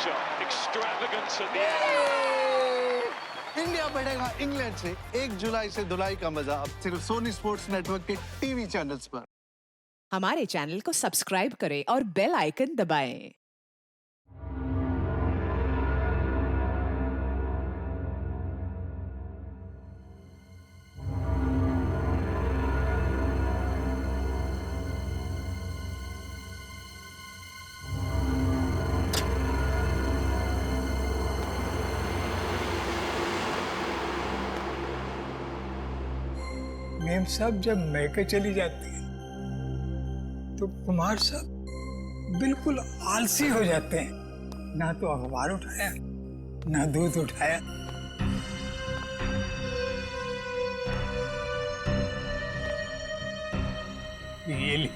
shot, extravagance at the end. India बढ़ेगा England से 1 जुलाई से धुलाई का मजा अब सिर्फ सोनी स्पोर्ट्स नेटवर्क के टीवी चैनल्स पर। हमारे चैनल को सब्सक्राइब करें और बेल आइकन दबाएं। मेम साहब जब मैके चली जाती है तो कुमार साहब बिल्कुल आलसी हो जाते हैं। ना तो अखबार उठाया ना दूध उठाया। ये ली।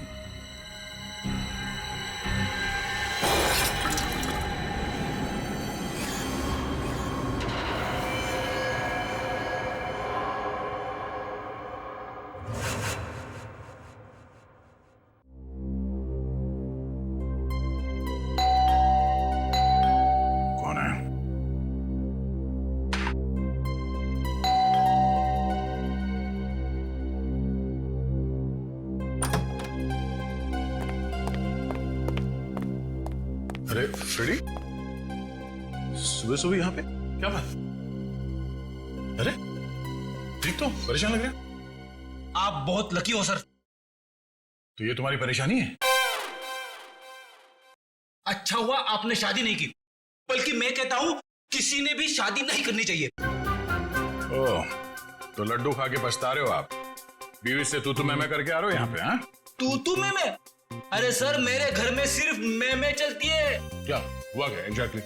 अरे फ्रेडी, सुबह सुबह यहाँ पे क्या बात? अरे ठीक तो परेशान लग रहे हैं। आप बहुत लकी हो सर। तो ये तुम्हारी परेशानी है? अच्छा हुआ आपने शादी नहीं की, बल्कि मैं कहता हूं किसी ने भी शादी नहीं करनी चाहिए। ओह, तो लड्डू खा के पछता रहे हो आप? बीवी से तू मैं करके आ रहे हो यहाँ पे? हाँ, तू मैं? अरे सर, मेरे घर में सिर्फ मैं चलती है। क्या हुआ क्या एग्जैक्टली?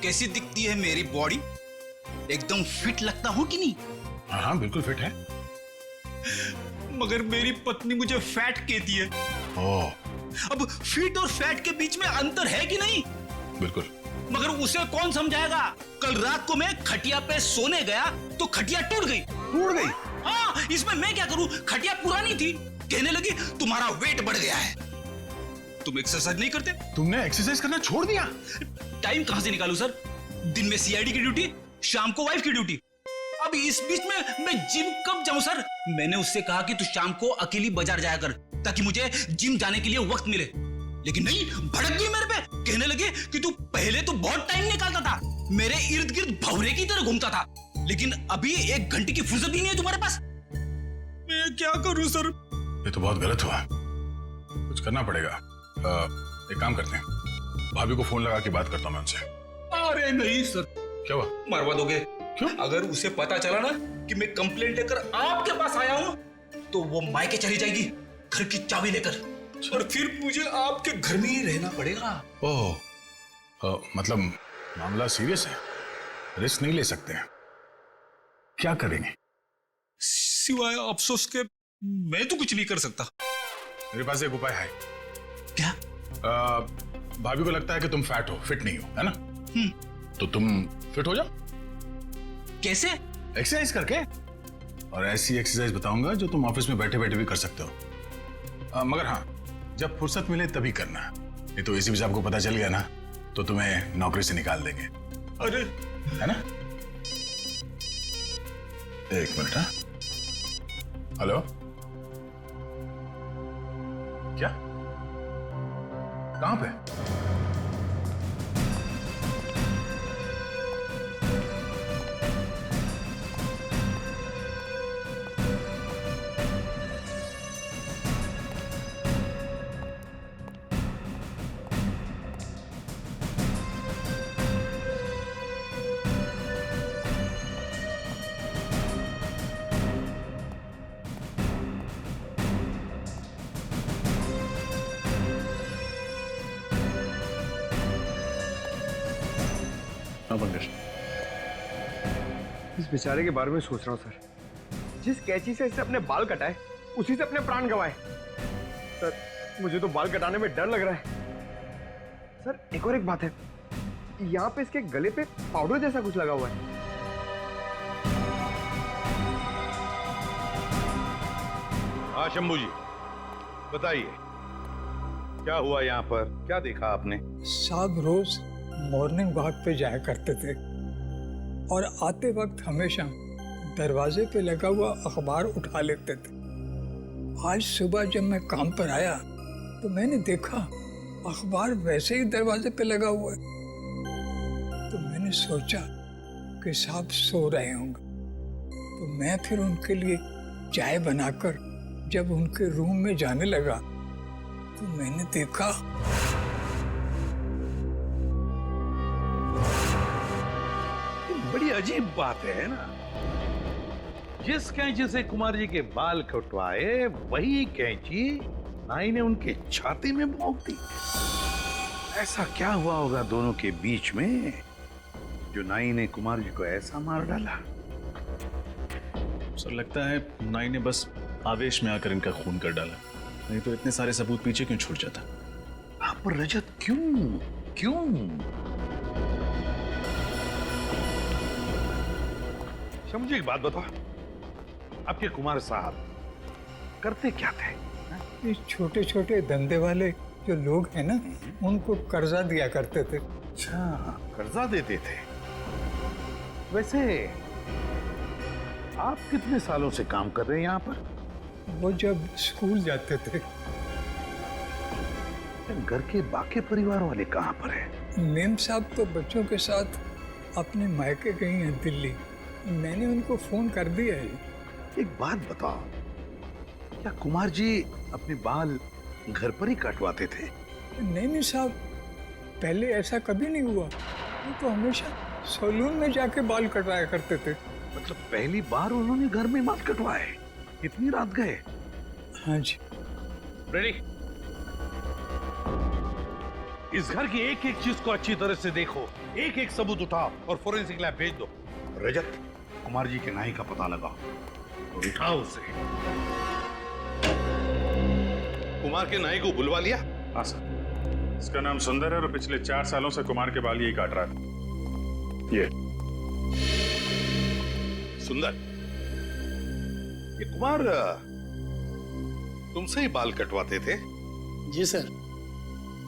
कैसी दिखती है मेरी बॉडी? एकदम फिट लगता हूं कि नहीं? हाँ हाँ बिल्कुल फिट है। मगर मेरी पत्नी मुझे फैट कहती है। ओह, अब फिट और फैट के बीच में अंतर है कि नहीं? बिल्कुल। मगर उसे कौन समझाएगा? कल रात को मैं खटिया पे सोने गया तो खटिया टूट गई। हाँ, इसमें मैं क्या करूं? खटिया पुरानी थी। कहने लगी तुम्हारा वेट बढ़ गया है। तुम एक्सरसाइज नहीं करते? तुमने एक्सरसाइज करना छोड़ दिया? टाइम कहां से निकालूं सर? दिन में सीआईडी की ड्यूटी, शाम को वाइफ की ड्यूटी। अब इस बीच में मैं जिम कब जाऊं सर? मैंने उससे कहा कि तू शाम को अकेली बाजार जाया कर ताकि मुझे जिम जाने के लिए वक्त मिले, लेकिन नहीं, भड़क गई मेरे पे। कहने लगे कि तू पहले तो बहुत टाइम निकालता था, मेरे इर्द गिर्द भौरे की तरह घूमता था, लेकिन अभी 1 घंटे की फुर्सत भी नहीं है तुम्हारे पास। मैं क्या करूं सर? ये तो बहुत गलत हुआ, कुछ करना पड़ेगा। एक काम करते हैं, भाभी को फोन लगा के बात करता हूं मैं उनसे। अरे नहीं सर। क्या हुआ? मरवा दोगे? क्यों? अगर उसे पता चला ना कि मैं कंप्लेंट लेकर आपके पास आया हूं तो वो मायके चली जाएगी घर की चाबी लेकर, और फिर मुझे आपके घर में ही रहना पड़ेगा। ओह, मतलब मामला सीरियस है, रिस्क नहीं ले सकते हैं। क्या करेंगे? सिवाय अफसोस के मैं तो कुछ नहीं कर सकता। मेरे पास एक उपाय है। क्या? भाभी को लगता है कि तुम फैट हो, फिट नहीं हो, है ना? तो तुम फिट हो जाओ। कैसे? एक्सरसाइज करके। और ऐसी एक्सरसाइज बताऊंगा जो तुम ऑफिस में बैठे बैठे भी कर सकते हो। मगर हाँ, जब फुर्सत मिले तभी करना, नहीं तो इसी भी आपको पता चल गया ना तो तुम्हें नौकरी से निकाल देंगे। अरे, है ना? 1 मिनट। हाँ, हेलो, क्या? कहां पे? इस बेचारे के बारे में सोच रहा हूँ सर। जिस कैंची से इसने अपने बाल कटाए उसी से अपने प्राण गंवाए। सर, मुझे तो बाल कटाने में डर लग रहा है। सर, एक और एक बात है, यहाँ पे इसके गले पे पाउडर जैसा कुछ लगा हुआ है। हाँ शंभू जी, बताइए। क्या हुआ यहाँ पर? क्या देखा आपने? साहब रोज मॉर्निंग वॉक पे जाया करते थे और आते वक्त हमेशा दरवाजे पे लगा हुआ अखबार उठा लेते थे। आज सुबह जब मैं काम पर आया तो मैंने देखा अखबार वैसे ही दरवाजे पे लगा हुआ है। तो मैंने सोचा कि साहब सो रहे होंगे, तो मैं फिर उनके लिए चाय बनाकर जब उनके रूम में जाने लगा तो मैंने देखा बड़ी अजीब बात है ना, जिस कैंची से कुमार जी के बाल कटवाए वही कैंची नाई ने उनके छाती में भोंक दी। ऐसा क्या हुआ होगा दोनों के बीच में जो नाई ने कुमार जी को ऐसा मार डाला? सर लगता है नाई ने बस आवेश में आकर इनका खून कर डाला, नहीं तो इतने सारे सबूत पीछे क्यों छूट जाता। हाँ, पर रजत क्यों क्यों? अच्छा मुझे एक बात बताओ, आपके कुमार साहब करते क्या थे? ये छोटे छोटे धंधे वाले जो लोग हैं ना, उनको कर्जा दिया करते थे। अच्छा, कर्जा देते थे। वैसे आप कितने सालों से काम कर रहे हैं यहाँ पर? वो जब स्कूल जाते थे। घर के बाकी परिवार वाले कहाँ पर हैं? मेम साहब तो बच्चों के साथ अपने मायके गई हैं दिल्ली। मैंने उनको फोन कर दिया है। एक बात बताओ, क्या कुमार जी अपने बाल घर पर ही कटवाते थे? नहीं साहब, पहले ऐसा कभी नहीं हुआ। वो तो हमेशा सैलून में जाके बाल कटवाया करते थे। मतलब पहली बार उन्होंने घर में बाल कटवाए? इतनी रात गए? हाँ जी। रेडी? इस घर की एक एक चीज को अच्छी तरह से देखो, एक एक सबूत उठाओ और फोरेंसिक लैब भेज दो। रजत, कुमार जी के नाई का पता लगाओ और उठाओ उसे। कुमार के नाई को बुलवा लिया? हाँ सर, इसका नाम सुंदर है और पिछले 4 सालों से कुमार के बाल यही काट रहा था। ये सुंदर, ये कुमार तुमसे ही बाल कटवाते थे? जी सर,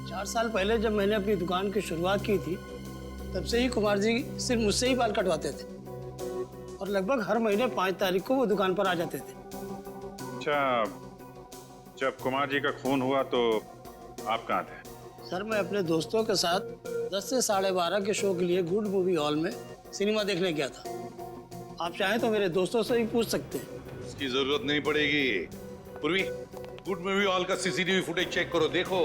4 साल पहले जब मैंने अपनी दुकान की शुरुआत की थी तब से ही कुमार जी सिर्फ मुझसे ही बाल कटवाते थे और लगभग हर महीने 5 तारीख को वो दुकान पर आ जाते थे। अच्छा, जब कुमार जी का खून हुआ तो आप कहाँ थे? सर, मैं अपने दोस्तों के साथ 10 से 12:30 के शो के लिए गुड मूवी हॉल में सिनेमा देखने गया था। आप चाहें तो मेरे दोस्तों से भी पूछ सकते हैं। उसकी जरूरत नहीं पड़ेगी। पूर्वी, गुड मूवी हॉल का सीसीटीवी फुटेज चेक करो, देखो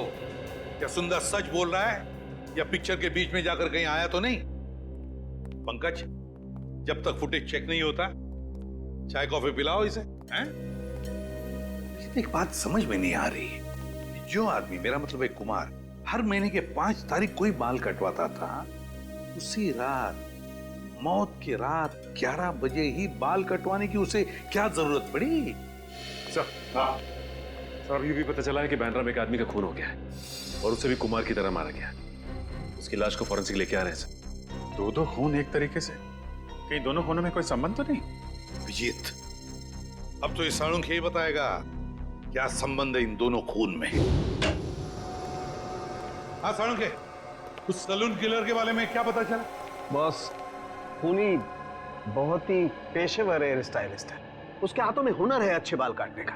क्या सुंदर सच बोल रहा है या पिक्चर के बीच में जाकर कहीं आया तो नहीं। पंकज, जब तक फुटेज चेक नहीं होता चाय कॉफी पिलाओ इसे। हैं? एक बात समझ में नहीं आ रही, जो आदमी, मेरा मतलब है कुमार, हर महीने के 5 तारीख को ही बाल कटवाता था, उसी रात, मौत की रात 11 बजे ही बाल कटवाने की उसे क्या जरूरत पड़ी? सर, हाँ सर, अभी भी पता चला है कि बैंड्रा में एक आदमी का खून हो गया है और उसे भी कुमार की तरह मारा गया। उसकी लाश को फॉरेंसिक लेके आ रहे हैं सर। 2 खून एक तरीके से, कहीं दोनों खूनों में कोई संबंध तो नहीं? विजीत, अब तो ये साळुंखे ही बताएगा क्या संबंध है इन दोनों खून में। हाँ साळुंखे, उस सलून किलर के बारे में क्या पता चला? बॉस, खूनी बहुत ही पेशेवर हेयर स्टाइलिस्ट है। उसके हाथों में हुनर है अच्छे बाल काटने का।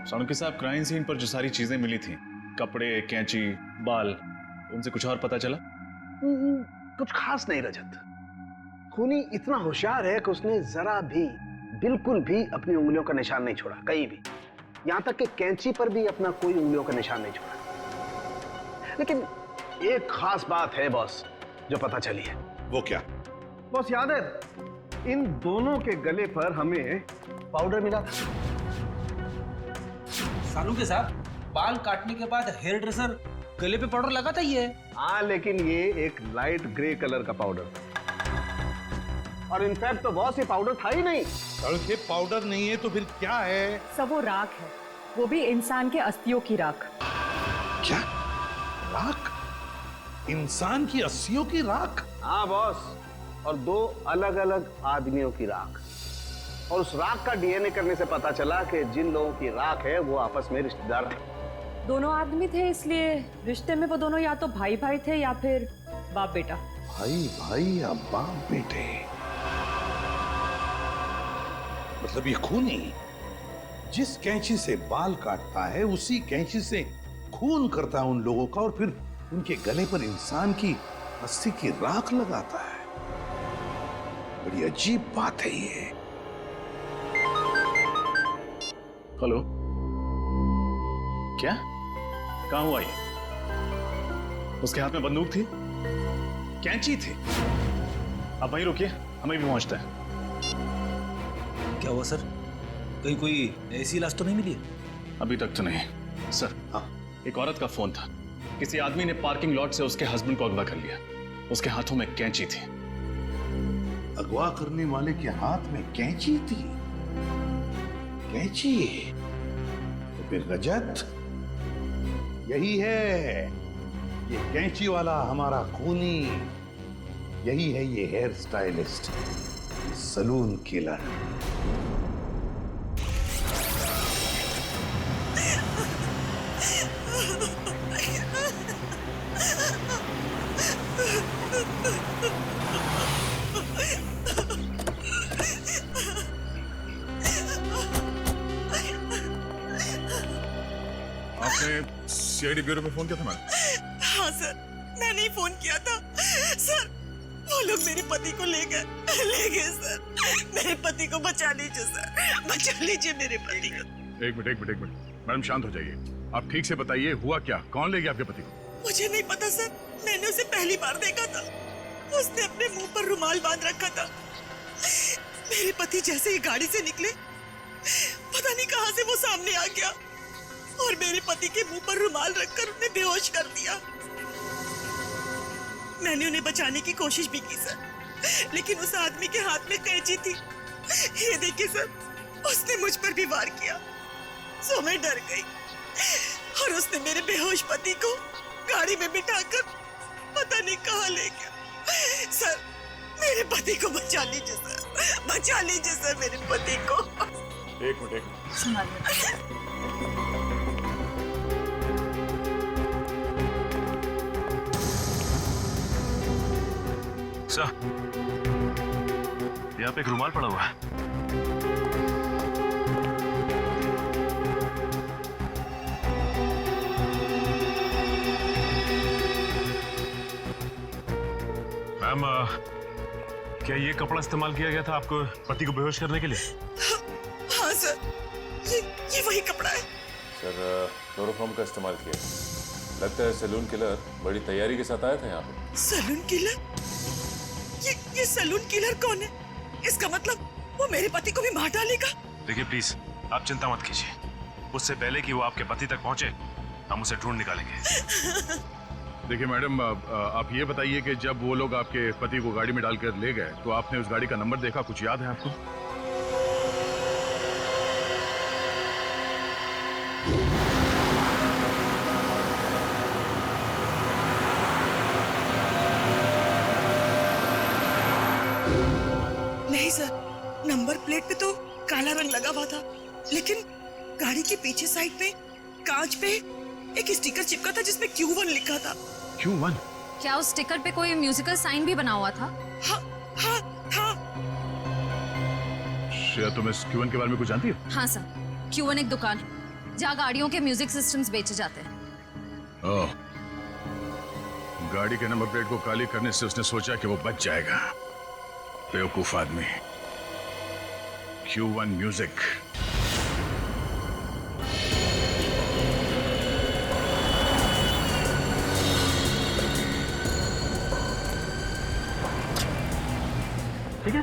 साळुंखे साहब, क्राइम सीन पर जो सारी चीजें मिली थी, कपड़े, कैंची, बाल, उनसे कुछ और पता चला? कुछ खास नहीं रजत। खूनी इतना होशियार है कि उसने जरा भी, बिल्कुल भी अपनी उंगलियों का निशान नहीं छोड़ा कहीं भी। यहां तक कि कैंची पर भी अपना कोई उंगलियों का निशान नहीं छोड़ा। लेकिन एक खास बात है बॉस जो पता चली है। वो क्या? बॉस, याद है इन दोनों के गले पर हमें पाउडर मिला था। सालू के साथ बाल काटने के बाद हेयर ड्रेसर गले पे पाउडर लगाता ही है। हाँ, लेकिन ये एक लाइट ग्रे कलर का पाउडर था और इनफैक्ट तो बॉस ये पाउडर था ही नहीं। साळुंखे, पाउडर नहीं है तो फिर क्या है? सब वो राख है, वो भी इंसान के अस्थियों की राख। क्या? राख? इंसान की अस्थियों की राख? हाँ बॉस, और 2 अलग अलग आदमियों की राख। और उस राख का डीएनए करने से पता चला कि जिन लोगों की राख है वो आपस में रिश्तेदार हैं। दोनों आदमी थे, इसलिए रिश्ते में वो दोनों या तो भाई भाई थे या फिर बाप बेटा। भाई भाई या बाप बेटे, मतलब ये खूनी जिस कैंची से बाल काटता है उसी कैंची से खून करता है उन लोगों का, और फिर उनके गले पर इंसान की अस्थि की राख लगाता है। बड़ी अजीब बात है ये। हेलो, क्या? कहां हुआ ये? उसके हाथ में बंदूक थी, कैंची थी। आप वहीं रुकिए, हमें भी पहुंचता है। क्या हुआ सर? कहीं कोई ऐसी लाश तो नहीं मिली? अभी तक तो नहीं सर। हाँ, एक औरत का फोन था, किसी आदमी ने पार्किंग लॉट से उसके हस्बैंड को अगवा कर लिया। उसके हाथों में कैंची थी। अगवा करने वाले के हाथ में कैंची थी? कैंची? तो फिर रजत यही है, ये कैंची वाला हमारा खूनी, यही है ये हेयर स्टाइलिस्ट, सलून किलर। आपने सीआईडी ब्यूरो में फोन किया था मैडम? हाँ सर, मैंने ही फोन किया था। सर, वो लोग मेरे पति को ले गए सर। मेरे पति को बचा लीजिए सर, बचा लीजिए मेरे पति को। एक मिनट मैडम, शांत हो जाइए। आप ठीक से बताइए हुआ क्या, कौन ले गया आपके पति को? मुझे नहीं पता सर, मैंने उसे पहली बार देखा था। उसने अपने मुंह पर रुमाल बांध रखा था। मेरे पति जैसे ही गाड़ी से निकले, पता नहीं कहां से वो सामने आ गया और मेरे पति के मुंह पर रुमाल रखकर उन्हें बेहोश कर दिया। मैंने उन्हें बचाने की कोशिश भी की सर, लेकिन उस आदमी के हाथ में कैंची थी। ये देखिए सर, उसने मुझ पर भी वार किया, सो मैं डर गई और उसने मेरे बेहोश पति को गाड़ी में बिठाकर पता नहीं कहाँ ले गया। सर, मेरे पति को बचा लीजिए सर, बचा लीजिए सर मेरे पति को। एक मिनट। सर, यहाँ पे एक रुमाल पड़ा हुआ है। मैम, क्या ये कपड़ा इस्तेमाल किया गया था आपको पति को बेहोश करने के लिए? हाँ सर, ये वही कपड़ा है। सर, क्लोरोफॉर्म का इस्तेमाल किया। लगता है सैलून किलर बड़ी तैयारी के साथ आया था यहाँ पे। Salon killer? ये सैलून किलर कौन है? इसका मतलब वो मेरे पति को भी मार डालेगा। देखिए प्लीज, आप चिंता मत कीजिए। उससे पहले कि वो आपके पति तक पहुंचे, हम उसे ढूंढ निकालेंगे। देखिए मैडम, आप ये बताइए कि जब वो लोग आपके पति को गाड़ी में डालकर ले गए तो आपने उस गाड़ी का नंबर देखा, कुछ याद है आपको? नहीं सर, नंबर प्लेट पे तो काला रंग लगा हुआ था, लेकिन गाड़ी के पीछे साइड पे कांच पे एक स्टिकर चिपका था जिसमें Q1 लिखा था। Q1? क्या उस स्टिकर पे कोई म्यूजिकल साइन भी बना हुआ था? हाँ, हाँ, हाँ। श्रेया, तुम इस Q1 के बारे में कुछ जानती हो? हाँ सर, Q1 एक दुकान है जहाँ गाड़ियों के म्यूजिक सिस्टम्स बेचे जाते हैं। ओह, गाड़ी के नंबर प्लेट को काली करने से उसने सोचा कि वो बच जाएगा। बेवकूफ आदमी। Q1 music. ठीक है,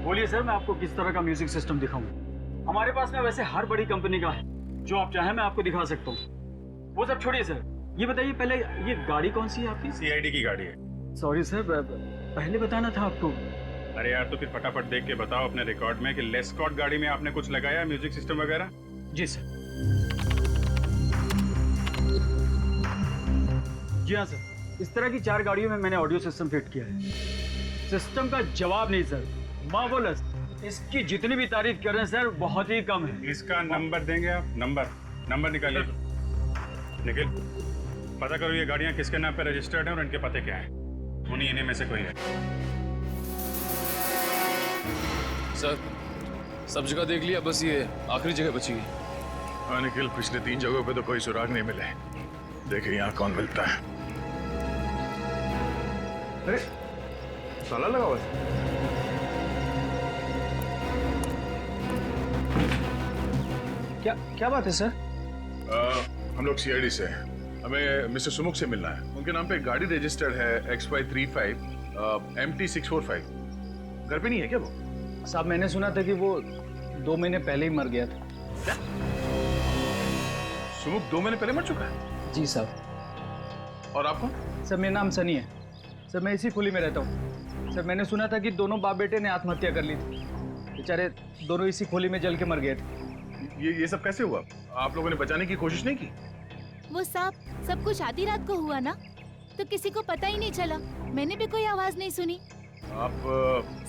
बोलिए सर, मैं आपको किस तरह का म्यूजिक सिस्टम दिखाऊं? हमारे पास में वैसे हर बड़ी कंपनी का है, जो आप चाहें मैं आपको दिखा सकता हूँ। वो सब छोड़िए सर, ये बताइए पहले ये गाड़ी कौन सी है आपकी? सीआईडी की गाड़ी है। सॉरी सर, पहले बताना था आपको। अरे यार, तो फिर फटाफट देख के बताओ अपने रिकॉर्ड में कि लेस्कॉट गाड़ी में आपने कुछ लगाया म्यूजिक सिस्टम वगैरह? जी सर। जी हाँ सर, इस तरह की 4 गाड़ियों में मैंने ऑडियो सिस्टम फिट किया है। सिस्टम का जवाब नहीं सर, मार्वलस। इसकी जितनी भी तारीफ कर रहे हैं सर, बहुत ही कम है। इसका नंबर देंगे आप? नंबर नंबर निकालिए। निखिल, पता करो ये गाड़ियां किसके नाम पे रजिस्टर्ड हैं और इनके पते क्या हैं। उन्हीं इन्हीं में से कोई है। सर, सब जगह देख लिया, बस ये आखिरी जगह बची है। हाँ निखिल, पिछले 3 जगहों पे तो कोई सुराग नहीं मिले। देखिए यहाँ कौन मिलता है। अरे ताला लगा हुआ है। क्या बात है सर? हम लोग सीआईडी से हैं। हमें मिस्टर सुमुख से मिलना है। उनके नाम पे गाड़ी रजिस्टर्ड है XY35 MT645। घर पे नहीं है क्या वो? साहब, मैंने सुना था कि वो 2 महीने पहले ही मर गया था। क्या? सुमुख 2 महीने पहले मर चुका है? जी साहब। और आपको? सर, मेरा नाम सनी है। सर, मैं इसी खुली में रहता हूँ। सर, मैंने सुना था कि दोनों बाप बेटे ने आत्महत्या कर ली थी। बेचारे दोनों इसी खोली में जल के मर गए थे। ये सब कैसे हुआ? आप लोगों ने बचाने की कोशिश नहीं की? वो सब कुछ आधी रात को हुआ ना, तो किसी को पता ही नहीं चला। मैंने भी कोई आवाज नहीं सुनी। आप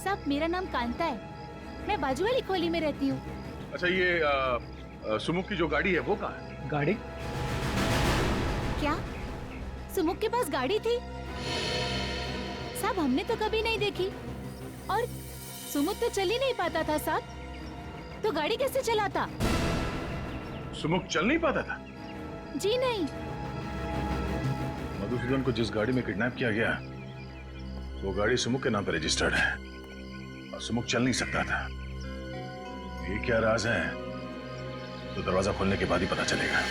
साहब, मेरा नाम कांता है। मैं बाजू वाली खोली में रहती हूँ। अच्छा, ये सुमुख की जो गाड़ी है वो कहाँ है? गाड़ी? क्या सुमुख के पास गाड़ी थी? साहब, हमने तो कभी नहीं देखी। और सुमुख तो चल ही नहीं पाता था साहब, तो गाड़ी कैसे चलाता? सुमुख चल नहीं पाता था? जी नहीं। मधुसूदन को जिस गाड़ी में किडनैप किया गया वो गाड़ी सुमुख के नाम पर रजिस्टर्ड है और सुमुख चल नहीं सकता था। ये क्या राज है तो दरवाजा खोलने के बाद ही पता चलेगा।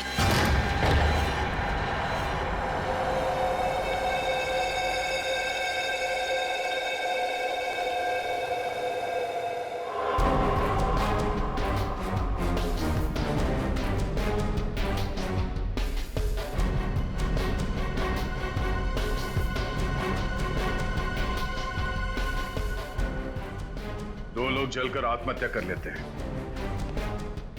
2 लोग जलकर आत्महत्या कर लेते हैं।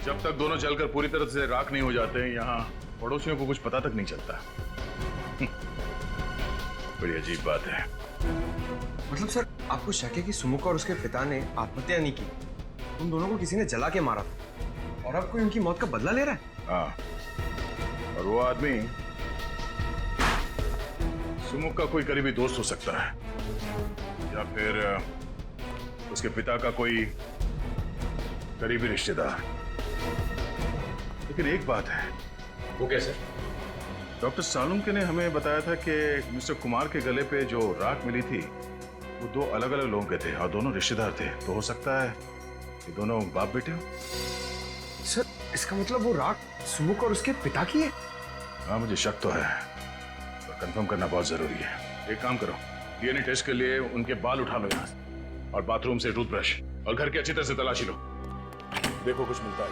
जब तक दोनों जलकर पूरी तरह से राख नहीं हो जाते, यहाँ पड़ोसियों को कुछ पता तक नहीं चलता। बड़ी अजीब बात है। मतलब सर, आपको शक है कि सुमुख और उसके पिता ने आत्महत्या नहीं की, उन दोनों को किसी ने जला के मारा और अब कोई उनकी मौत का बदला ले रहा है? हाँ, और वो आदमी सुमुख का कोई करीबी दोस्त हो सकता है या फिर उसके पिता का कोई करीबी रिश्तेदार। लेकिन एक बात है। वो कैसे? डॉक्टर सालुंके ने हमें बताया था कि मिस्टर कुमार के गले पे जो राख मिली थी वो 2 अलग-अलग लोगों के थे और दोनों रिश्तेदार थे। तो हो सकता है कि दोनों बाप बेटे हो। सर, इसका मतलब वो राख सुमुख और उसके पिता की है? हाँ, मुझे शक तो है, पर कंफर्म करना बहुत जरूरी है। एक काम करो, डीएनए टेस्ट के लिए उनके बाल उठा लो यहाँ से और बाथरूम से टूथब्रश और घर की अच्छी तरह से तलाशी लो। देखो कुछ मिलता है।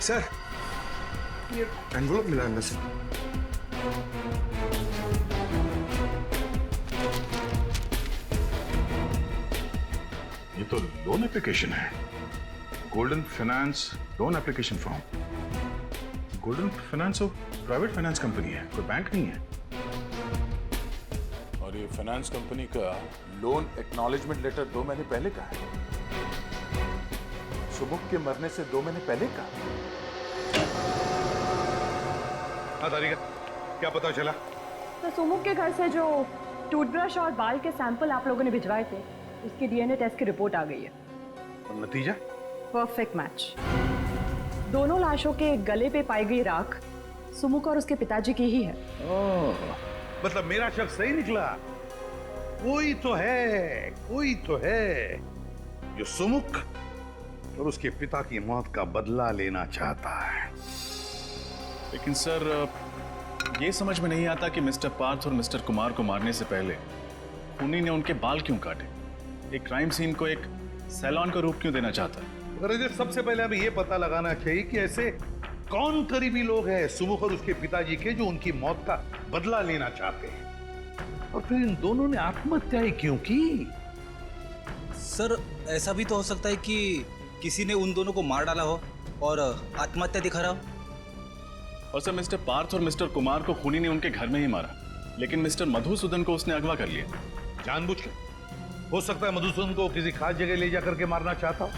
सर, ये एनवलप मिला अंदर से। ये तो लोन एप्लीकेशन है। Golden finance loan application form. Golden finance तो प्राइवेट फाइनेंस कंपनी है, कोई बैंक नहीं है। और ये फाइनेंस कंपनी का लोन एक्नॉलेजमेंट लेटर 2 महीने पहले का है। सुमुख के मरने से 2 महीने पहले का। हाँ तारिका, क्या पता चला? तो सुमुख के घर से जो टूथब्रश और बाल के सैंपल आप लोगों ने भिजवाए थे, उसकी डीएनए टेस्ट की रिपोर्ट आ गई है। और नतीजा? Perfect match. दोनों लाशों के गले पे पाई गई राख सुमुख और उसके पिताजी की ही है। ओह, मतलब मेरा शक सही निकला। कोई तो है जो सुमुख और उसके पिता की मौत का बदला लेना चाहता है। लेकिन सर, ये समझ में नहीं आता कि मिस्टर पार्थ और मिस्टर कुमार को मारने से पहले उन्हीं ने उनके बाल क्यों काटे? एक क्राइम सीन को एक सैलून का रूप क्यों देना चाहता है? सबसे पहले हमें यह पता लगाना चाहिए कि ऐसे कौन करीबी लोग हैं सुमुख और उसके पिताजी के जो उनकी मौत का बदला लेना चाहते हैं। और फिर इन दोनों ने आत्महत्या ही क्यों की? सर ऐसा भी तो हो सकता है कि किसी ने उन दोनों को मार डाला हो और आत्महत्या दिखा रहा हो। और सर मिस्टर पार्थ और मिस्टर कुमार को खूनी ने उनके घर में ही मारा, लेकिन मिस्टर मधुसूदन को उसने अगवा कर लिया जानबूझकर। हो सकता है मधुसूदन को किसी खास जगह ले जाकर के मारना चाहता हो।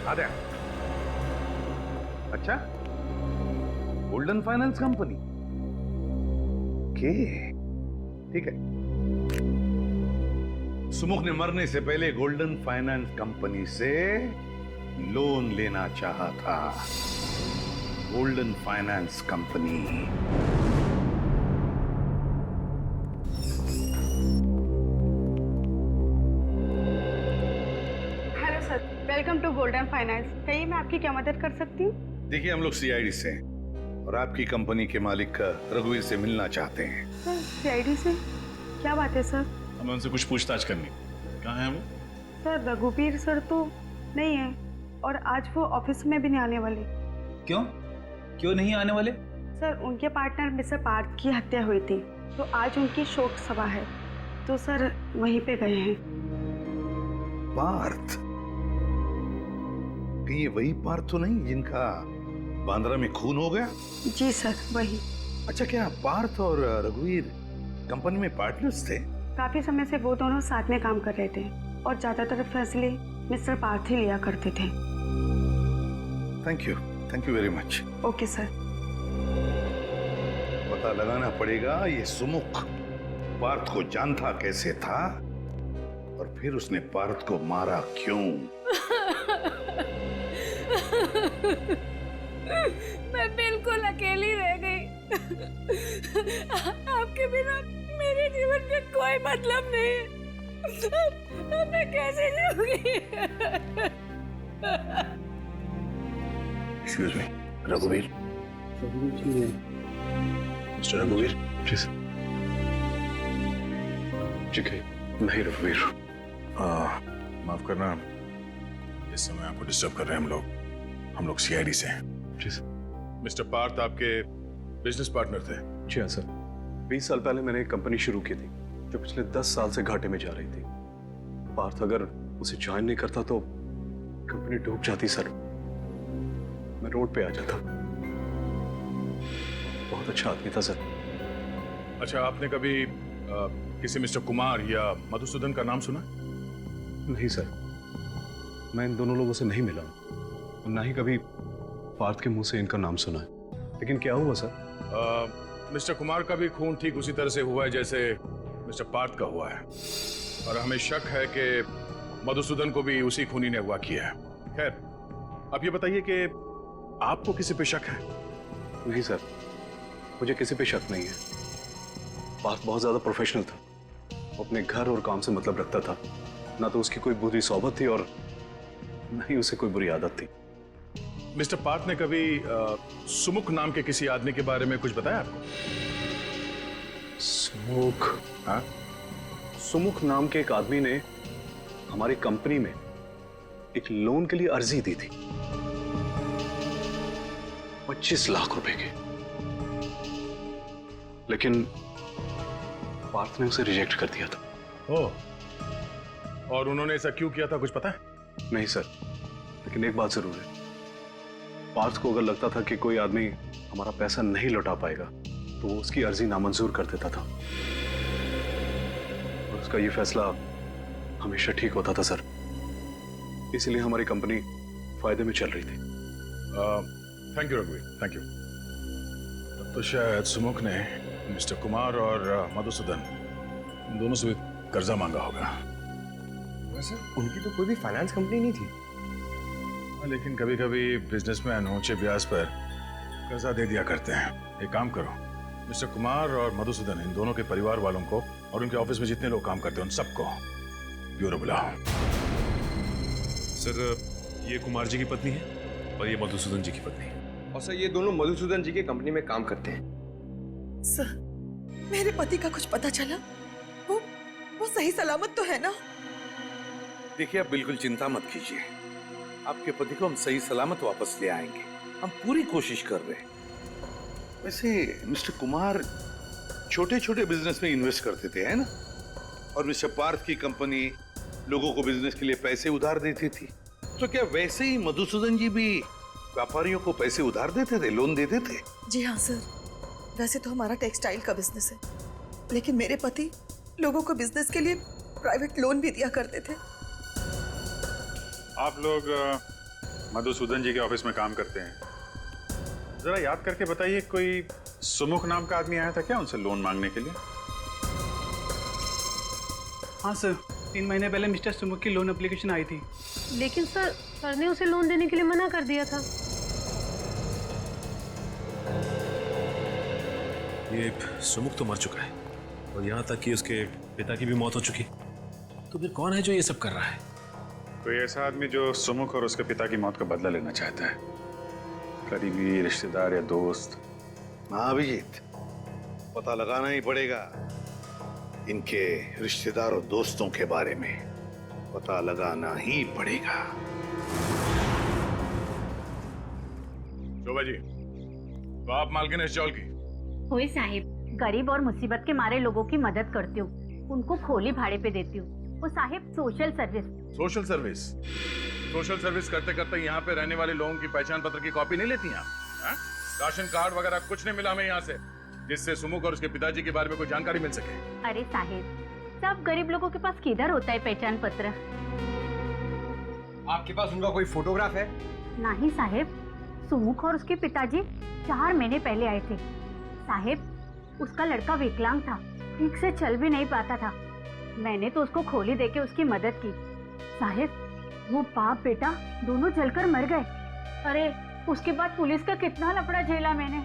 आद्या, अच्छा, गोल्डन फाइनेंस कंपनी के ठीक है। सुमुख ने मरने से पहले गोल्डन फाइनेंस कंपनी से लोन लेना चाहा था। Golden finance company. Hello sir, welcome to golden finance. कहिए मैं आपकी क्या मदद कर सकती हूँ? देखिए, हम लोग सीआईडी से हैं और आपकी कंपनी के मालिक रघुवीर से मिलना चाहते हैं। सर सीआईडी से? क्या बात है सर? हमें उनसे कुछ पूछताछ करनी। कहाँ है वो? सर रघुवीर सर तो नहीं है और आज वो ऑफिस में भी नहीं आने वाले। क्यों? क्यों नहीं आने वाले? सर उनके पार्टनर मिस्टर पार्थ की हत्या हुई थी तो आज उनकी शोक सभा है, तो सर वहीं पे गए हैं। पार्थ? कहीं ये वही पार्थ तो नहीं जिनका बांद्रा में खून हो गया? जी सर वही। अच्छा, क्या पार्थ और रघुवीर कंपनी में पार्टनर्स थे? काफी समय से वो दोनों साथ में काम कर रहे थे और ज्यादातर फैसले मिस्टर पार्थ ही लिया करते थे। Thank you very much. Okay sir. पता लगाना पड़ेगा ये सुमुख पार्थ को जानता कैसे था और फिर उसने पार्थ को मारा क्यों। मैं बिल्कुल अकेली रह गई। आपके बिना मेरे जीवन का कोई मतलब नहीं। अब मैं कैसे जीऊंगी? एक्सक्यूज मी, रघुवीर। मिस्टर रघुवीर, प्लीज। ठीक है, मैं ही रघुवीर। माफ करना, इस समय आपको डिस्टर्ब कर रहे हैं। हम लोग सीआईडी से हैं। मिस्टर पार्थ आपके बिजनेस पार्टनर थे? जी हाँ सर। 20 साल पहले मैंने एक कंपनी शुरू की थी जो पिछले 10 साल से घाटे में जा रही थी। पार्थ अगर उसे ज्वाइन नहीं करता तो कंपनी डूब जाती सर। मैं रोड पे आ जाता। बहुत अच्छा आदमी था सर। अच्छा, आपने कभी किसी मिस्टर कुमार या मधुसूदन का नाम सुना? नहीं सर, मैं इन दोनों लोगों से नहीं मिला और ना ही कभी पार्थ के मुंह से इनका नाम सुना है। लेकिन क्या हुआ सर? मिस्टर कुमार का भी खून ठीक उसी तरह से हुआ है जैसे मिस्टर पार्थ का हुआ है और हमें शक है कि मधुसूदन को भी उसी खूनी ने अगवा किया है। खैर, अब ये बताइए कि आपको किसी पे शक है? नहीं सर, मुझे किसी पे शक नहीं है। पार्थ बहुत ज्यादा प्रोफेशनल था। वो अपने घर और काम से मतलब रखता था। ना तो उसकी कोई बुरी सोबत थी और न ही उसे कोई बुरी आदत थी। मिस्टर पार्थ ने कभी सुमुख नाम के किसी आदमी के बारे में कुछ बताया आपको? सुमुख? हाँ, सुमुख नाम के एक आदमी ने हमारी कंपनी में एक लोन के लिए अर्जी दी थी 25 लाख रुपए की, लेकिन पार्थ ने उसे रिजेक्ट कर दिया था। ओह, और उन्होंने ऐसा क्यों किया था, कुछ पता है? नहीं सर, लेकिन एक बात जरूर है। पार्थ को अगर लगता था कि कोई आदमी हमारा पैसा नहीं लौटा पाएगा तो वो उसकी अर्जी नामंजूर कर देता था और उसका ये फैसला हमेशा ठीक होता था सर। इसलिए हमारी कंपनी फायदे में चल रही थी। थैंक यू रघुवीर, थैंक यू। तो शायद सुमुख ने मिस्टर कुमार और मधुसूदन दोनों से भी कर्जा मांगा होगा। वैसे उनकी तो कोई भी फाइनेंस कंपनी नहीं थी। लेकिन कभी कभी बिजनेसमैन ऊंचे ब्याज पर कर्जा दे दिया करते हैं। एक काम करो, मिस्टर कुमार और मधुसूदन, इन दोनों के परिवार वालों को और उनके ऑफिस में जितने लोग काम करते हैं उन सबको ब्यूरो बुलाओ। सर, ये कुमार जी की पत्नी है और ये मधुसूदन जी की पत्नी है। और सर ये दोनों मधुसूदन जी के कंपनी में काम करते हैं। सर, मेरे पति का कुछ पता चला? वो सही सलामत तो है ना? देखिए, आप बिल्कुल चिंता मत कीजिए। आपके पति को हम सही सलामत वापस ले आएंगे। हम पूरी कोशिश कर रहे हैं। वैसे मिस्टर कुमार छोटे छोटे बिजनेस में इन्वेस्ट करते थे, है ना? और मिस्टर पार्थ की कंपनी लोगों को बिजनेस के लिए पैसे उधार देती थी। तो क्या वैसे ही मधुसूदन जी भी व्यापारियों को पैसे उधार देते थे, लोन देते थे? जी हाँ सर, वैसे तो हमारा टेक्सटाइल का बिजनेस है, लेकिन मेरे पति लोगों को बिजनेस के लिए प्राइवेट लोन भी दिया करते थे। आप लोग मधुसूदन जी के ऑफिस में काम करते हैं। जरा याद करके बताइए, कोई सुमुख नाम का आदमी आया था क्या उनसे लोन मांगने के लिए? हाँ सर, 3 महीने पहले मिस्टर सुमुख की लोन एप्लीकेशन आई थी। लेकिन सर ने उसे लोन देने के लिए मना कर दिया था। ये सुमुख तो मर चुका है और यहाँ तक कि उसके पिता की भी मौत हो चुकी। तो फिर कौन है जो ये सब कर रहा है? कोई ऐसा आदमी जो सुमुख और उसके पिता की मौत का बदला लेना चाहता है, करीबी रिश्तेदार या दोस्त। हाँ अभिजीत, पता लगाना ही पड़ेगा इनके रिश्तेदार और दोस्तों के बारे में, पता लगाना ही पड़ेगा। शोभा जी, तो आप मालकिन इस स्टॉल की? होए साहिब, गरीब और मुसीबत के मारे लोगों की मदद करती हूँ, उनको खोली भाड़े पे देती हूँ। वो Sahib social service. Social service? Social service करते करते यहाँ पे रहने वाले लोगों की पहचान पत्र की कॉपी नहीं लेती आप? राशन कार्ड वगैरह कुछ नहीं मिला हमें यहाँ से, जिससे सुमुख और उसके पिताजी के बारे में कोई जानकारी मिल सके? अरे साहिब, सब गरीब लोगों के पास किधर होता है पहचान पत्र? आपके पास उनका कोई फोटोग्राफ है? नहीं साहिब, सुमुख और उसके पिताजी 4 महीने पहले आए थे। साहिब, उसका लड़का विकलांग था, ठीक से चल भी नहीं पाता था। मैंने तो उसको खोली देके उसकी मदद की। साहिब, वो बाप बेटा दोनों जलकर मर गए। अरे उसके बाद पुलिस का कितना लफड़ा झेला मैंने।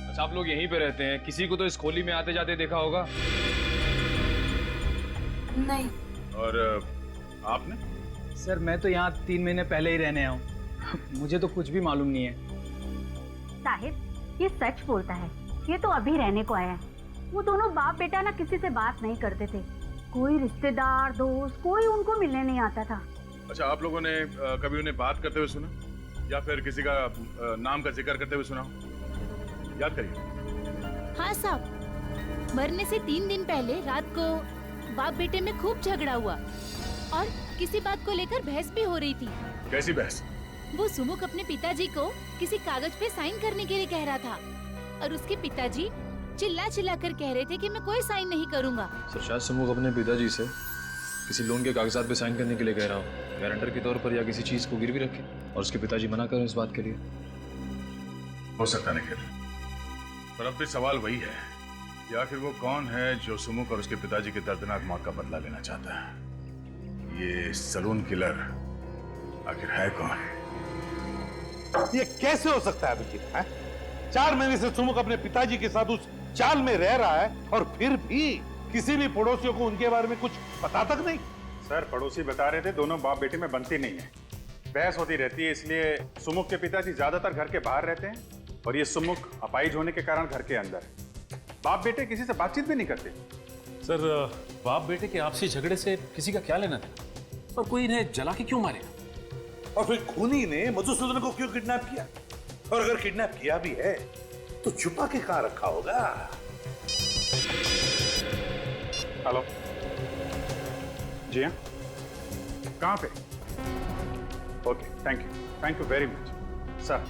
अच्छा, आप लोग यहीं पे रहते हैं? किसी को तो इस खोली में आते जाते देखा होगा? नहीं। और आपने? सर मैं तो यहाँ 3 महीने पहले ही रहने आया हूँ। मुझे तो कुछ भी मालूम नहीं है। साहिब, ये सच बोलता है, ये तो अभी रहने को आया है। वो दोनों बाप बेटा ना किसी से बात नहीं करते थे, कोई रिश्तेदार दोस्त कोई उनको मिलने नहीं आता था। अच्छा, आप लोगों ने कभी उन्हें बात करते हुए सुना या फिर किसी का नाम का जिक्र करते हुए सुना? याद करिए। हाँ साहब, मरने से 3 दिन पहले रात को बाप बेटे में खूब झगड़ा हुआ और किसी बात को लेकर बहस भी हो रही थी। कैसी बहस? वो सुमुख अपने पिताजी को किसी कागज पे साइन करने के लिए कह रहा था और उसके पिताजी चिल्ला चिल्ला कर कह रहे थे कि मैं कोई साइन नहीं करूंगा। सर शायद सुमुख अपने पिताजी से किसी लोन के कागजात पे साइन करने के लिए कह रहा हूँ, गारंटर के तौर पर या किसी चीज को गिरवी रखे, और उसके पिताजी मना करें इस बात के लिए। हो सकता निखिल, पर अब भी सवाल वही है कि आखिर वो कौन है जो सुमुख और उसके पिताजी की दर्दनाक मौत का बदला लेना चाहता है? ये सलून किलर आखिर है कौन? ये कैसे हो सकता है अभिजीत? 4 महीने से सुमुख अपने पिताजी के साथ उस चाल में रह रहा है और फिर भी किसी भी पड़ोसियों को उनके बारे में कुछ पता तक नहीं। सर पड़ोसी बता रहे थे दोनों बाप बेटे में बनती नहीं है, बहस होती रहती है, इसलिए सुमुख के पिताजी ज्यादातर घर के बाहर रहते हैं और ये सुमुख अपाहिज होने के कारण घर के अंदर। बाप बेटे किसी से बातचीत भी नहीं करते। सर बाप बेटे के आपसी झगड़े से किसी का क्या लेना था? और कोई इन्हें जला के क्यों मारेगा? और फिर खूनी ने मधुसूदन को क्यों किडनैप किया? और अगर किडनैप किया भी है तो छुपा के कहां रखा होगा? हेलो जी हाँ, कहाँ पे? Okay, thank you very much. Sir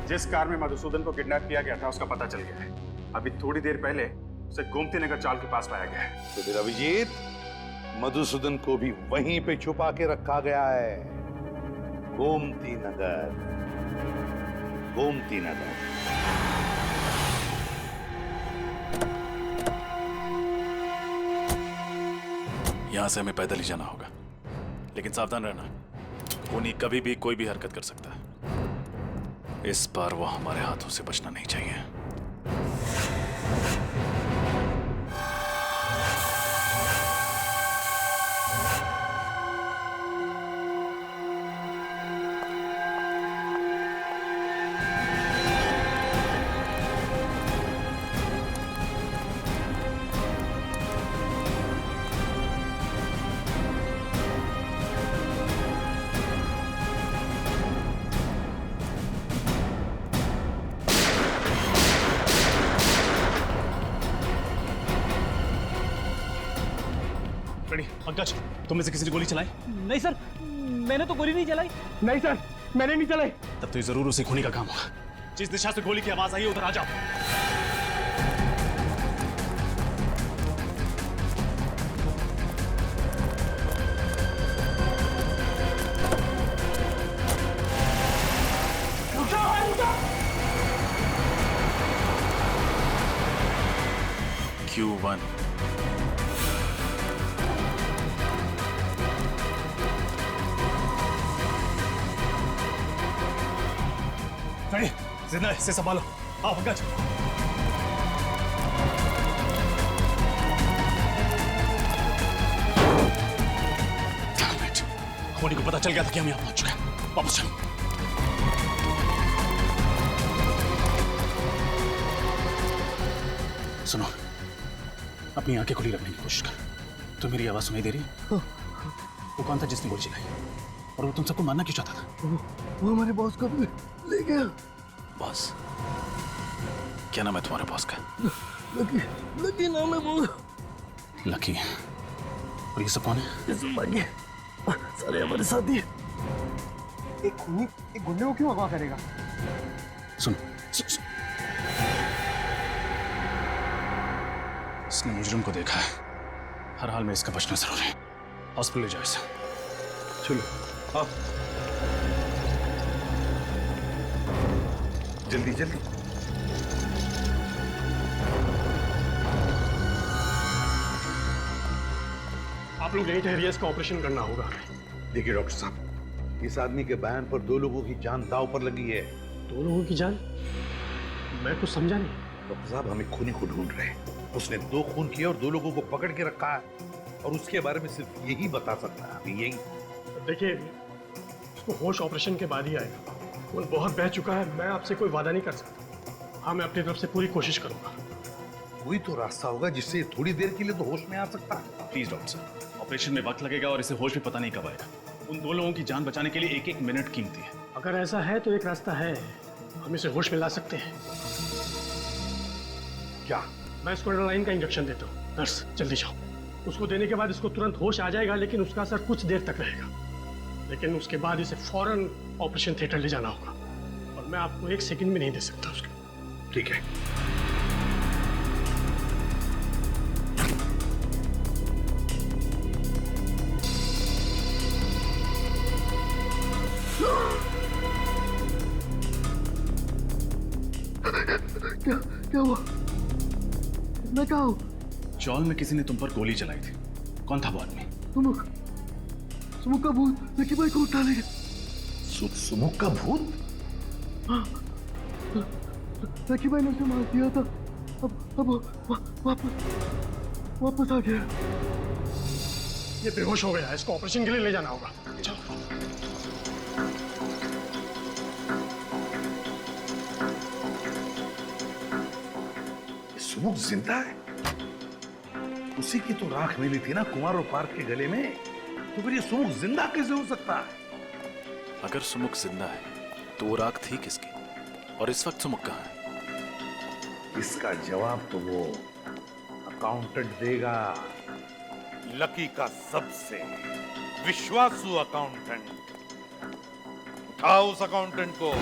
जिस कार में मधुसूदन को किडनैप किया गया था उसका पता चल गया है। अभी थोड़ी देर पहले उसे गोमती नगर चाल के पास पाया गया है। तो फिर अभिजीत, मधुसूदन को भी वहीं पे छुपा के रखा गया है। गोमती नगर, गोमती नगर। यहां से हमें पैदल ही जाना होगा, लेकिन सावधान रहना, खूनी कभी भी कोई भी हरकत कर सकता है। इस बार वो हमारे हाथों से बचना नहीं चाहिए। फ्रेडी, पंकज, तुम में से किसी ने गोली चलाई? नहीं सर, मैंने तो गोली नहीं चलाई। नहीं सर, मैंने नहीं चलाई। तब तो ये जरूर उसे खूनी का काम होगा। जिस दिशा से गोली की आवाज आई है उधर आ जाओ। Q1 फ्रेडी, जिंदा है, इसे संभालो। आओ पंकज। खूनी को पता चल गया था कि हम यहाँ पहुंच चुके हैं। वापस चलो। सुनो, अपनी आंखें खुली रखने की कोशिश कर। तो मेरी आवाज सुनाई दे रही है? वो कौन था जिसने गोली चलाई? और वो तुम सबको मारना क्यों चाहता था? वो हमारे बॉस को भी ले गया। बॉस? क्या नाम है तुम्हारे बॉस का? लकी, लकी नाम है वो। लकी? और ये सब कौन है? ये सब भागी सारे हमारे साथी। एक खूनी एक गुंडे को क्यों अगवा करेगा? सुनो, इसने मुजरिम को देखा है। हर हाल में इसका बचना जरूरी है। हॉस्पिटल ले जाओ इसे। चलो आओ, जल्दी जल्दी। आप लोग यहीं ठहरिए, इसका ऑपरेशन करना होगा। देखिए डॉक्टर साहब, इस आदमी के बयान पर 2 लोगों की जान दांव पर लगी है। 2 लोगों की जान? मैं कुछ समझा नहीं। डॉक्टर साहब, हम एक खूनी को ढूंढ रहे हैं। उसने 2 खून किए और 2 लोगों को पकड़ के रखा है, और उसके बारे में सिर्फ यही बता सकता है। अभी यही देखिए, उसको होश ऑपरेशन के बाद ही आएगा। वो बहुत बह चुका है। मैं आपसे कोई वादा नहीं कर सकता। हाँ, मैं अपनी तरफ से पूरी कोशिश करूंगा। कोई तो रास्ता होगा जिससे थोड़ी देर के लिए तो होश में आ सकता है। प्लीज डॉक्टर साहब, ऑपरेशन में वक्त लगेगा और इसे होश में पता नहीं कब आएगा। उन 2 लोगों की जान बचाने के लिए 1-1 मिनट कीमती है। अगर ऐसा है तो एक रास्ता है, हम इसे होश में ला सकते हैं। क्या? मैं इसको एड्रेनालाइन का इंजेक्शन देता हूँ। नर्स, जल्दी जाओ। उसको देने के बाद इसको तुरंत होश आ जाएगा, लेकिन उसका असर कुछ देर तक रहेगा। लेकिन उसके बाद इसे फौरन ऑपरेशन थिएटर ले जाना होगा, और मैं आपको 1 सेकंड भी नहीं दे सकता उसके। ठीक है। क्या हुआ? मैं कहाँ हूँ? चौल में किसी ने तुम पर गोली चलाई थी। कौन था वो आदमी? सुमुख का भूत लकी भाई को उठा ले गया। सुमुख का भूत? हाँ, लकी भाई ने उसे मार दिया था। अब वापस आ गया। ये बेहोश हो गया है, इसको ऑपरेशन के लिए ले जाना होगा। चलो। सुमुख जिंदा है? उसी की तो राख मिली थी ना कुमार और पार्थ के गले में। तो फिर ये सुमुख जिंदा कैसे हो सकता है? अगर सुमुख जिंदा है तो वो राख थी किसकी? और इस वक्त सुमुख कहाँ है? इसका जवाब तो वो अकाउंटेंट देगा। लकी का सबसे विश्वासु अकाउंटेंट। उठाओ उस अकाउंटेंट को।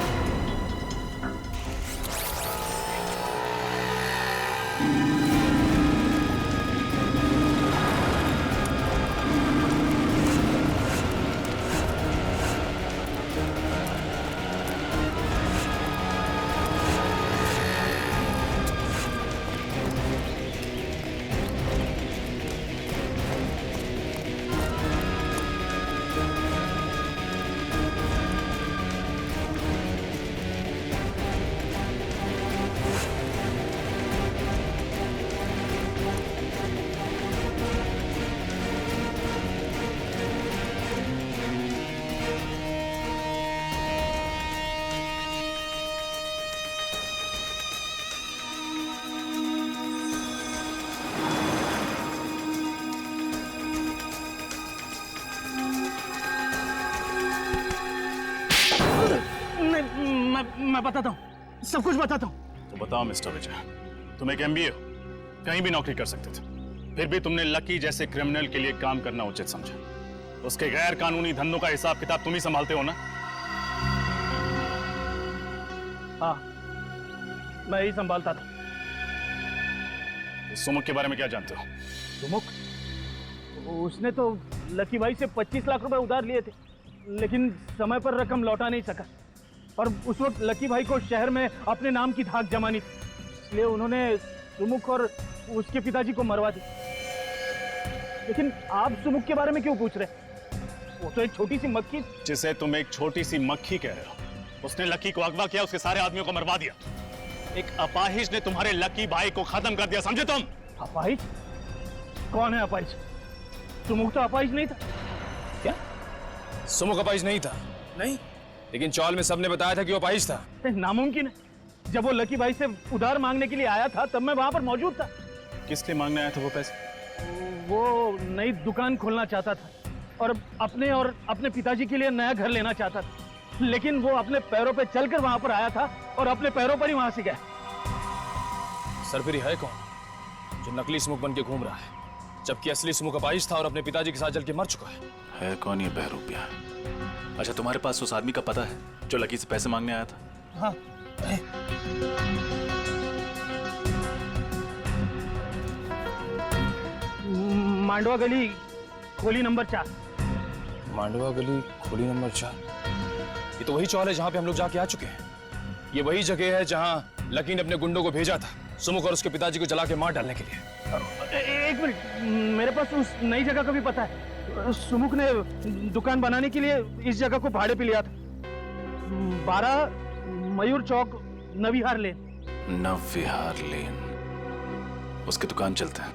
मैं बताता हूँ, सब कुछ बताता हूँ। तो बताओ मिस्टर विजय, तुम एक MBA हो, कहीं भी नौकरी कर सकते थे। फिर भी तुमने लकी जैसे क्रिमिनल के लिए काम करना उचित समझा। उसके गैर कानूनी धंधों का हिसाब किताब तुम ही संभालते हो ना? हाँ, मैं ही संभालता था। सुमुख के बारे में क्या जानते हो? सुमुख? उसने तो लकी भाई से 25 लाख रुपए उधार लिए थे, लेकिन समय पर रकम लौटा नहीं सका। और उस वक्त लकी भाई को शहर में अपने नाम की धाक जमानी थी, इसलिए उन्होंने सुमुख और उसके पिताजी को मरवा दी। लेकिन आप सुमुख के बारे में क्यों पूछ रहे? वो तो एक छोटी सी मक्खी। जिसे तुम एक छोटी सी मक्खी कह रहे हो, उसने लकी को अगवा किया, उसके सारे आदमियों को मरवा दिया। एक अपाहिज ने तुम्हारे लकी भाई को खत्म कर दिया, समझे तुम? अपाहिज? कौन है अपाहिज? सुमुख तो अपाहिज नहीं था। क्या? सुमुख अपाहिज नहीं था? नहीं, लेकिन चौल में सबने बताया था कि वो अपाहिज था। नामुमकिन है। जब वो लकी भाई से उधार मांगने के लिए आया था तब मैं वहां पर मौजूद था। किस लिए मांगने आया था वो पैसे? वो नई दुकान खोलना चाहता था और अपने पिताजी के लिए नया घर लेना चाहता था, लेकिन वो अपने पैरों पे चलकर वहां पर आया था और अपने पैरों पर ही वहां से गया। सरफिरी है कौन जो नकली सुमुख बन के घूम रहा है, जबकि असली सुमुख अपाहिज था और अपने पिताजी के साथ जल के मर चुका है कौन ये बहरूपिया? अच्छा, तुम्हारे पास उस आदमी का पता है जो लकी से पैसे मांगने आया था? हाँ है। मांडवा गली खोली नंबर 4। मांडवा गली खोली नंबर 4? ये तो वही चौल है जहां पे हम लोग जाके आ चुके हैं। ये वही जगह है जहां लकी ने अपने गुंडों को भेजा था सुमुख और उसके पिताजी को जला के मार डालने के लिए। एक मिनट, मेरे पास उस नई जगह का भी पता है। सुमुख ने दुकान बनाने के लिए इस जगह को भाड़े पे लिया था। 12 मयूर चौक, नविहार लेन। नविहार लेन, उसकी दुकान चलते हैं।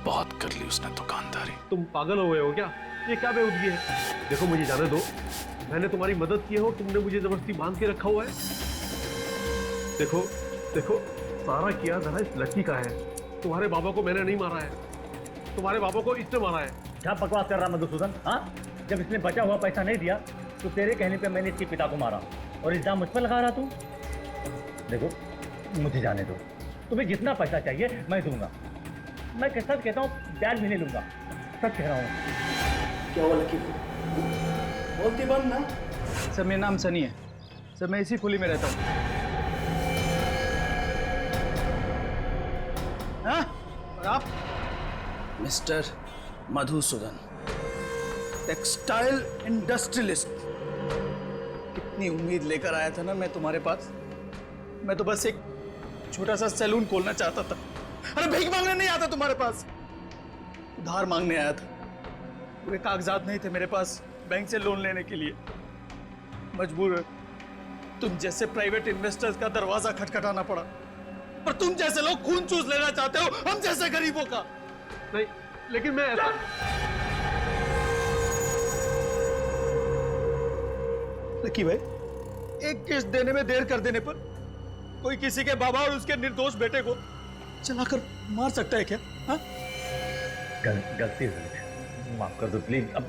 बहुत कर ली उसने दुकानदारी। तुम पागल हो गए हो क्या? ये क्या बेवकूफी है? देखो मुझे जाने दो, मैंने तुम्हारी मदद की है और तुमने मुझे जबरदस्ती बांध के रखा हुआ है। देखो देखो, सारा किया धरा इस लकी का है। तुम्हारे बाबा को मैंने नहीं मारा है, तुम्हारे बाबा को इसने मारा है। क्या बकवास कर रहा मधुसूदन? हाँ, जब इसने बचा हुआ पैसा नहीं दिया तो तेरे कहने पे मैंने इसके पिता को मारा और इल्जाम मुझ पर लगा रहा तू। देखो मुझे जाने दो, तुम्हें जितना पैसा चाहिए मैं दूंगा। मैं सच कहता हूँ, ब्याज भी नहीं लूंगा, सच कह रहा हूँ। क्या हुआ लकी? बोलती बंद ना। सर मेरा नाम सनी है सर, मैं इसी खुली में रहता हूँ। हाँ? और आप? Mister Madhusudan, textile industrialist. कितनी उम्मीद लेकर आया था ना मैं तुम्हारे पास। मैं तो बस एक छोटा सा सैलून खोलना चाहता था। अरे भीख मांगने नहीं आता तुम्हारे पास, उधार मांगने आया था। पूरे कागजात नहीं थे मेरे पास बैंक से लोन लेने के लिए। मजबूर तुम जैसे प्राइवेट इन्वेस्टर्स का दरवाजा खटखटाना पड़ा, पर तुम जैसे लोग खून चूस लेना चाहते हो हम जैसे गरीबों का। नहीं, लेकिन मैं ऐसा... लकी भाई, एक किस्त देने में देर कर देने पर कोई किसी के बाबा और उसके निर्दोष बेटे को चलाकर मार सकता है क्या? हाँ? गलती हो गई, माफ कर दो प्लीज। अब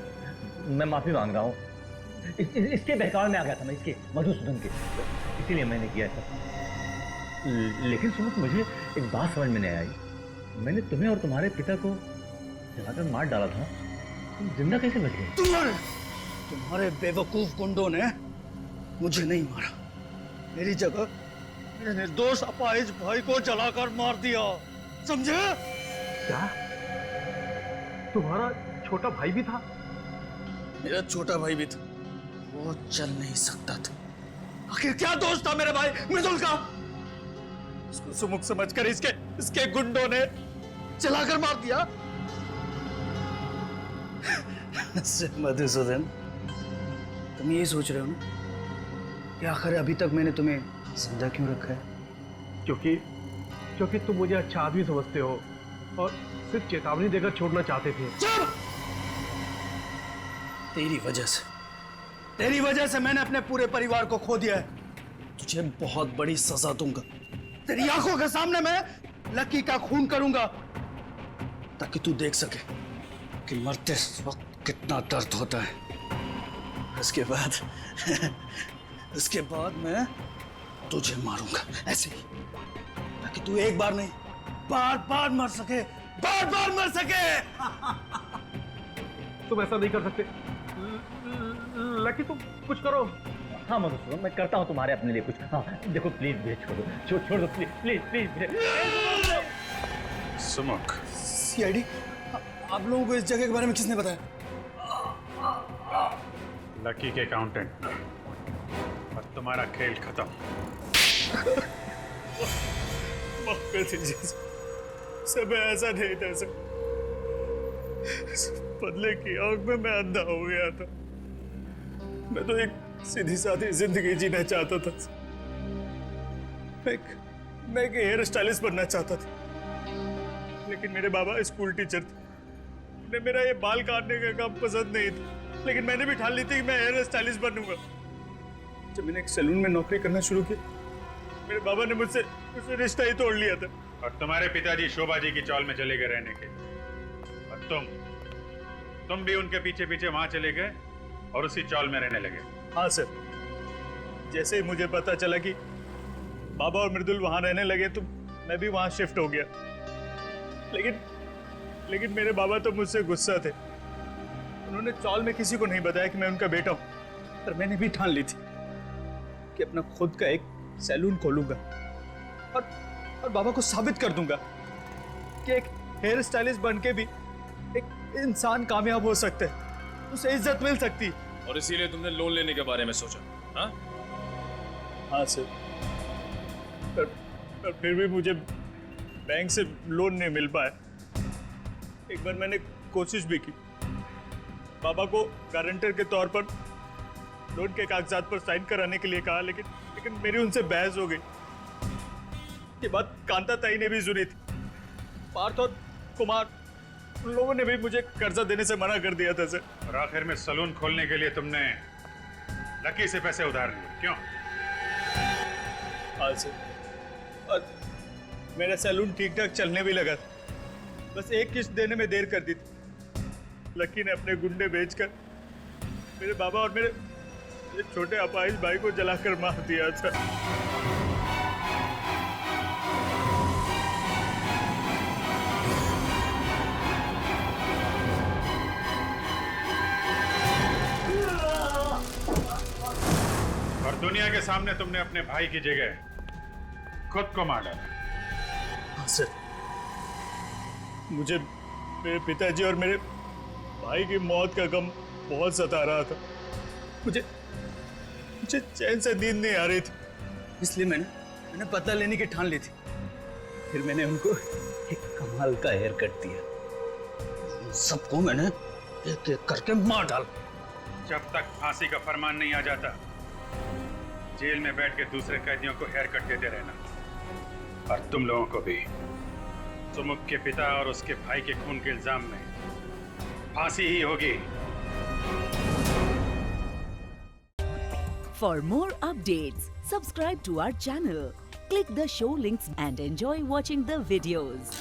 मैं माफी मांग रहा हूँ। इसके बहकावे में आ गया था मैं, इसके मधुसूदन के, इसीलिए मैंने किया था। लेकिन सुनो, मुझे एक बात समझ में नहीं आई। मैंने तुम्हें और तुम्हारे पिता को जलाकर मार डाला था, तुम जिंदा कैसे बच गए? तुम्हारे बेवकूफ गुंडों ने मुझे नहीं मारा, मेरी जगह मेरे निर्दोष अपाहिज भाई को जलाकर मार दिया, समझे? क्या तुम्हारा छोटा भाई भी था? मेरा छोटा भाई भी था, वो चल नहीं सकता था। आखिर क्या दोष था मेरे भाई मृदुल का? उसको सुमुख समझकर इसके गुंडों ने चलाकर मार दिया। मधुसूदन, तुम यही सोच रहे हो ना कि आखिर अभी तक मैंने तुम्हें जिंदा क्यों रखा है? क्योंकि तुम मुझे अच्छा आदमी समझते हो और सिर्फ चेतावनी देकर छोड़ना चाहते थे। चुप! तेरी वजह से मैंने अपने पूरे परिवार को खो दिया है। तुझे बहुत बड़ी सजा दूंगा। तेरी आंखों के सामने मैं लकी का खून करूंगा ताकि तू देख सके कि मरते वक्त कितना दर्द होता है। उसके बाद मैं तुझे मारूंगा ऐसे ही, ताकि तू एक बार नहीं बार बार मर सके बार बार मर सके। तुम ऐसा नहीं कर सकते लकी, तुम कुछ करो। हाँ मधुसूदन, मैं करता हूँ तुम्हारे अपने लिए कुछ। हाँ देखो प्लीज मुझे छोड़ दो please please please. Sumukh, CID, आप लोगों को इस जगह के बारे में किसने बताया? लकी के अकाउंटेंट। और तुम्हारा खेल खत्म। माफ कर दीजिए सर, मैं ऐसा नहीं था सर। बदले की आग में मैं अंधा हो गया था। मैं तो एक सीधी सादी जिंदगी जीना चाहता था। मैं एक हेयर स्टाइलिस्ट बनना चाहता था, लेकिन मेरे बाबा स्कूल टीचर थे। उन्हें मेरा ये बाल काटने का काम पसंद नहीं था, लेकिन मैंने भी ठान ली थी कि मैं हेयर स्टाइलिस्ट बनूंगा। जब मैंने एक सैलून में नौकरी करना शुरू किया, मेरे बाबा ने मुझसे रिश्ता ही तोड़ लिया था। और तुम्हारे पिताजी शोभा जी की चौल में चले गए रहने के, और तुम भी उनके पीछे पीछे वहां चले गए और उसी चौल में रहने लगे। हाँ सर, जैसे ही मुझे पता चला कि बाबा और मृदुल वहां रहने लगे तो मैं भी वहां शिफ्ट हो गया। लेकिन मेरे बाबा तो मुझसे गुस्सा थे। उन्होंने चौल में किसी को नहीं बताया कि मैं उनका बेटा हूं, पर मैंने भी ठान ली थी कि अपना खुद का एक सैलून खोलूंगा और बाबा को साबित कर दूंगा कि एक हेयर स्टाइलिस्ट बन के भी एक इंसान कामयाब हो सकता है, उसे इज्जत मिल सकती है। और इसीलिए तुमने लोन लेने के बारे में सोचा? हाँ हाँ सर, पर फिर भी मुझे बैंक से लोन नहीं मिल पाया। एक बार मैंने कोशिश भी की, बाबा को गारंटर के तौर पर लोन के कागजात पर साइन कराने के लिए कहा, लेकिन मेरी उनसे बहस हो गई। ये बात कांता ताई ने भी सुनी थी। पार्थ और कुमार, उन लोगों ने भी मुझे कर्जा देने से मना कर दिया था सर। और आखिर में सलून खोलने के लिए तुमने लकी से पैसे उधार लिए, क्यों? हाँ सर, और मेरा सैलून ठीक ठाक चलने भी लगा था। बस एक किस्त देने में देर कर दी थी। लकी ने अपने गुंडे बेचकर मेरे बाबा और मेरे छोटे अपाहिज भाई को जलाकर मार दिया था। और दुनिया के सामने तुमने अपने भाई की जगह खुद को मार डाला। हाँ सर, मुझे मेरे पिताजी और मेरे भाई की मौत का गम बहुत सता रहा था। मुझे चैन से नींद नहीं आ रही थी, इसलिए मैंने बदला लेने की ठान ली थी। फिर मैंने उनको एक कमाल का हेयर कट दिया। सबको मैंने एक एक करके मार डाला। जब तक फांसी का फरमान नहीं आ जाता, जेल में बैठ के दूसरे कैदियों को हेयर कट देते रहना। और तुम लोगों को भी सुमुख के पिता और उसके भाई के खून के इल्जाम में फांसी ही होगी। For more updates, subscribe to our channel, click the show links and enjoy watching the videos.